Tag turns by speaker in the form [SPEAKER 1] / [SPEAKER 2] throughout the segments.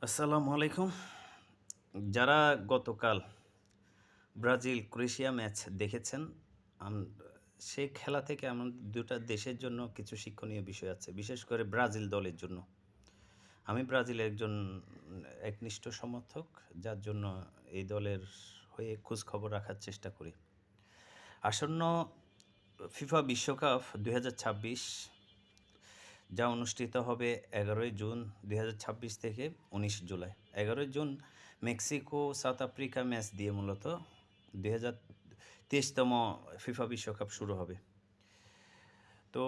[SPEAKER 1] আসসালামু আলাইকুম। যারা গতকাল ব্রাজিল ক্রোয়েশিয়া ম্যাচ দেখেছেন, আম সেই খেলা থেকে আমাদের ২ টা দেশের জন্য কিছু শিক্ষণীয় বিষয় আছে। বিশেষ করে ব্রাজিল দলের জন্য। আমি ব্রাজিলের একজন একনিষ্ঠ সমর্থক, যার জন্য এই দলের হয়ে খোঁজখবর রাখার চেষ্টা করি। আসন্ন ফিফা বিশ্বকাপ ২০২৬ যা অনুষ্ঠিত হবে ১১ই জুন ২০২৬ থেকে ১৯ জুলাই। ১১ই June Mexico South Africa match দিয়ে মূলত ২০২৩তম ফিফা বিশ্বকাপ শুরু হবে। তো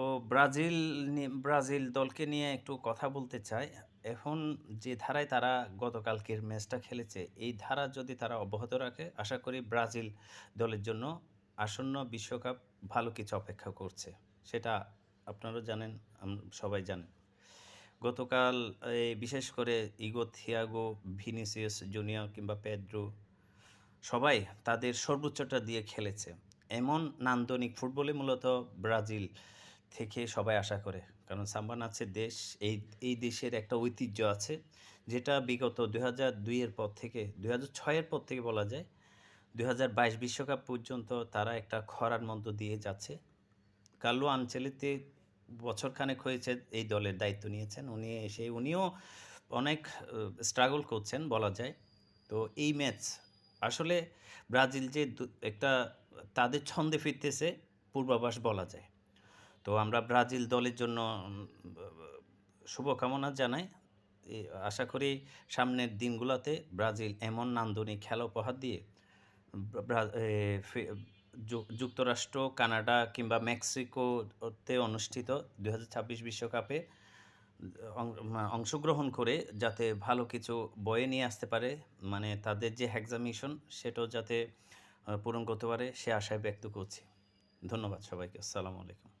[SPEAKER 1] ব্রাজিল দলকে নিয়ে একটু কথা বলতে চাই। এখন যে ধারায় তারা গতকালকের ম্যাচটা খেলেছে, এই ধারা যদি তারা অব্যাহত রাখে, আশা করি ব্রাজিল দলের জন্য আসন্ন বিশ্বকাপ ভালো কিছু অপেক্ষা করছে। সেটা আপনারাও জানেন, সবাই জানেন। গতকাল বিশেষ করে ইগো, থিয়াগো, ভিনিসিয়াস জুনিয়র কিংবা পেদ্রো সবাই তাদের সর্বোচ্চটা দিয়ে খেলেছে। এমন নান্দনিক ফুটবলে মূলত ব্রাজিল থেকে সবাই আশা করে। কারণ সাম্বা নাচের দেশ, এই দেশের একটা ঐতিহ্য আছে, যেটা বিগত ২০০২ এর পর থেকে ২০০৬ এর পর থেকে বলা যায় ২০২২ বিশ্বকাপ পর্যন্ত তারা একটা খরার মধ্য দিয়ে যাচ্ছে। কার্লো আনচেলত্তি বছরখানেক হয়েছে এই দলের দায়িত্ব নিয়েছেন। উনিও অনেক স্ট্রাগল করছেন বলা যায়। তো এই ম্যাচ আসলে ব্রাজিল যে একটা তাদের ছন্দে ফিরতেছে পূর্বাভাস বলা যায়। তো আমরা ব্রাজিল দলের জন্য শুভকামনা জানাই। আশা করি সামনের দিনগুলোতে ব্রাজিল এমন নান্দনিক খেলা উপহার দিয়ে ব্রা এ ফি যুক্তরাষ্ট্র, কানাডা কিংবা মেক্সিকোতে অনুষ্ঠিত ২০২৬ বিশ্বকাপে অংশগ্রহণ করে যাতে ভালো কিছু বয়ে নিয়ে আসতে পারে, মানে তাদের যে হেক্সা মিশন সেটাও যাতে পূরণ করতে পারে, সে আশায় ব্যক্ত করছি। ধন্যবাদ সবাইকে। আসসালামু আলাইকুম।